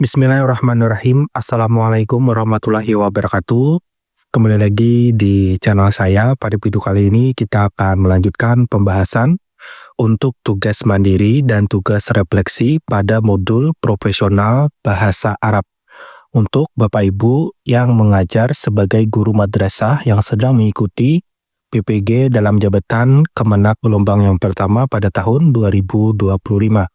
Bismillahirrahmanirrahim. Assalamualaikum warahmatullahi wabarakatuh. Kembali lagi di channel saya. Pada video kali ini kita akan melanjutkan pembahasan untuk tugas mandiri dan tugas refleksi pada modul profesional bahasa Arab. Untuk Bapak Ibu yang mengajar sebagai guru madrasah yang sedang mengikuti PPG dalam jabatan Kemenak gelombang yang pertama pada tahun 2025.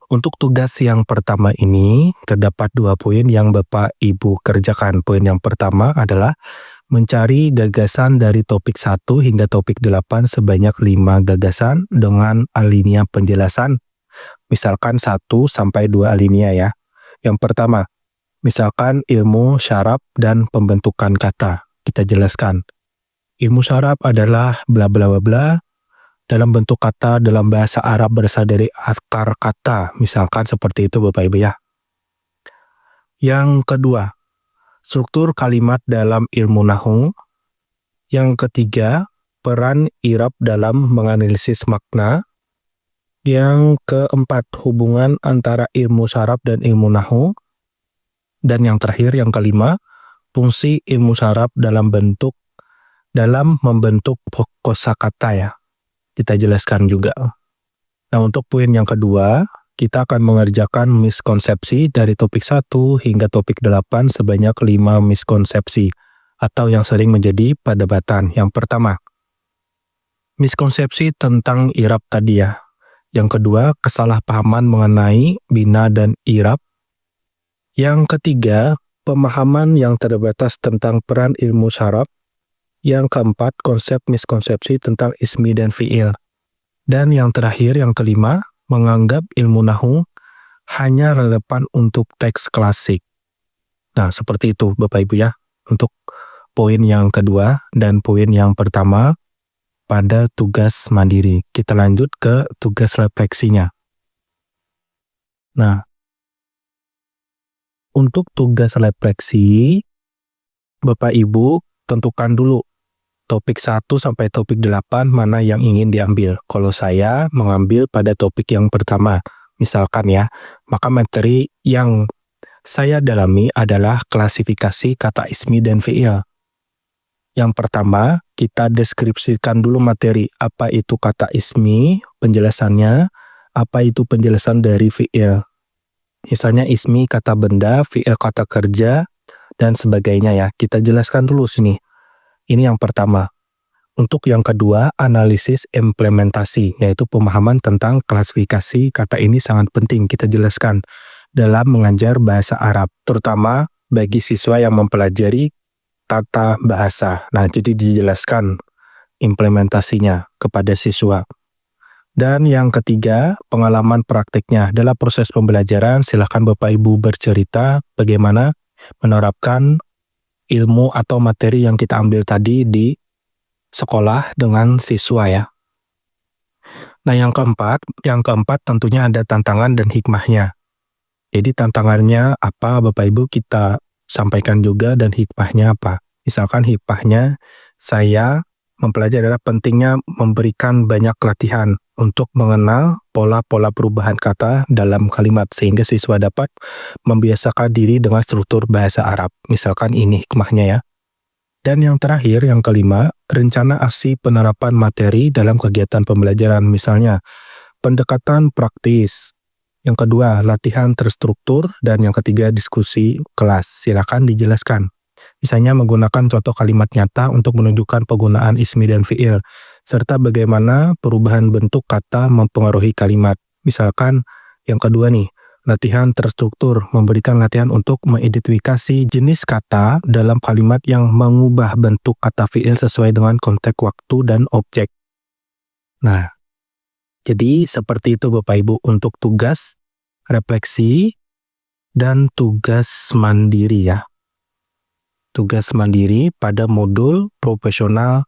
Untuk tugas yang pertama ini, terdapat 2 poin yang Bapak Ibu kerjakan. Poin yang pertama adalah mencari gagasan dari topik 1 hingga topik 8 sebanyak 5 gagasan dengan alinea penjelasan. Misalkan 1 sampai 2 alinea ya. Yang pertama, misalkan ilmu syarab dan pembentukan kata. Kita jelaskan. Ilmu syarab adalah bla bla bla bla. Dalam bentuk kata dalam bahasa Arab berasal dari akar kata. Misalkan seperti itu Bapak Ibu ya. Yang kedua, struktur kalimat dalam ilmu nahwu. Yang ketiga, peran i'rab dalam menganalisis makna. Yang keempat, hubungan antara ilmu syarab dan ilmu nahwu. Dan yang terakhir, yang kelima, fungsi ilmu syarab dalam membentuk kosakata ya. Kita jelaskan juga. Nah, untuk poin yang kedua, kita akan mengerjakan miskonsepsi dari topik 1 hingga topik 8 sebanyak 5 miskonsepsi atau yang sering menjadi perdebatan. Yang pertama, miskonsepsi tentang i'rab tadi ya. Yang kedua, kesalahpahaman mengenai bina dan i'rab. Yang ketiga, pemahaman yang terbatas tentang peran ilmu syarab. Yang keempat, konsep miskonsepsi tentang ismi dan fi'il. Dan yang terakhir, yang kelima, menganggap ilmu nahwu hanya relevan untuk teks klasik. Nah, seperti itu Bapak Ibu ya, untuk poin yang kedua dan poin yang pertama pada tugas mandiri. Kita lanjut ke tugas refleksinya. Nah, untuk tugas refleksi, Bapak Ibu tentukan dulu topik 1 sampai topik 8 mana yang ingin diambil. Kalau saya mengambil pada topik yang pertama, misalkan ya, maka materi yang saya dalami adalah klasifikasi kata ismi dan fi'il. Yang pertama, kita deskripsikan dulu materi. Apa itu kata ismi, penjelasannya, apa itu penjelasan dari fi'il. Misalnya ismi kata benda, fi'il kata kerja, dan sebagainya ya. Kita jelaskan dulu sini. Ini yang pertama. Untuk yang kedua, analisis implementasi, yaitu pemahaman tentang klasifikasi kata ini sangat penting kita jelaskan dalam mengajar bahasa Arab, terutama bagi siswa yang mempelajari tata bahasa. Nah, jadi dijelaskan implementasinya kepada siswa. Dan yang ketiga, pengalaman praktiknya. Dalam proses pembelajaran, silakan Bapak Ibu bercerita bagaimana menerapkan ilmu atau materi yang kita ambil tadi di sekolah dengan siswa ya. Nah, yang keempat tentunya ada tantangan dan hikmahnya. Jadi tantangannya apa Bapak Ibu kita sampaikan juga dan hikmahnya apa. Misalkan hikmahnya saya mempelajari adalah pentingnya memberikan banyak latihan untuk mengenal pola-pola perubahan kata dalam kalimat sehingga siswa dapat membiasakan diri dengan struktur bahasa Arab. Misalkan ini hikmahnya ya. Dan yang terakhir, yang kelima, rencana aksi penerapan materi dalam kegiatan pembelajaran. Misalnya, pendekatan praktis. Yang kedua, latihan terstruktur. Dan yang ketiga, diskusi kelas. Silakan dijelaskan. Misalnya menggunakan contoh kalimat nyata untuk menunjukkan penggunaan ismi dan fi'il. Serta bagaimana perubahan bentuk kata mempengaruhi kalimat. Misalkan yang kedua nih, latihan terstruktur, memberikan latihan untuk mengidentifikasi jenis kata dalam kalimat yang mengubah bentuk kata fi'il sesuai dengan konteks waktu dan objek. Nah, jadi seperti itu Bapak Ibu untuk tugas refleksi dan tugas mandiri ya. Tugas mandiri pada modul profesional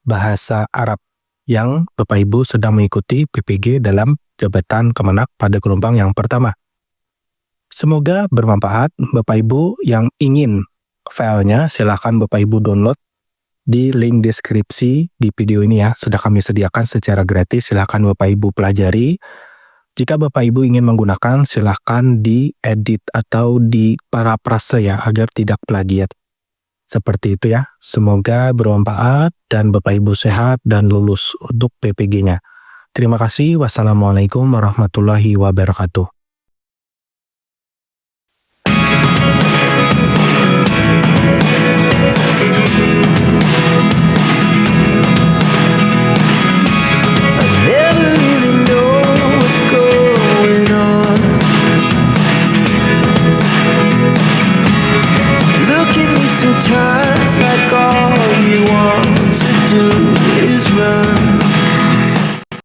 bahasa Arab yang Bapak Ibu sedang mengikuti PPG dalam jabatan Kemenak pada gelombang yang pertama. Semoga bermanfaat. Bapak Ibu yang ingin filenya silahkan Bapak Ibu download di link deskripsi di video ini ya. Sudah kami sediakan secara gratis, silahkan Bapak Ibu pelajari. Jika Bapak Ibu ingin menggunakan, silahkan diedit atau diparafrase ya, agar tidak plagiat. Seperti itu ya. Semoga bermanfaat dan Bapak Ibu sehat dan lulus untuk PPG-nya. Terima kasih. Wassalamualaikum warahmatullahi wabarakatuh.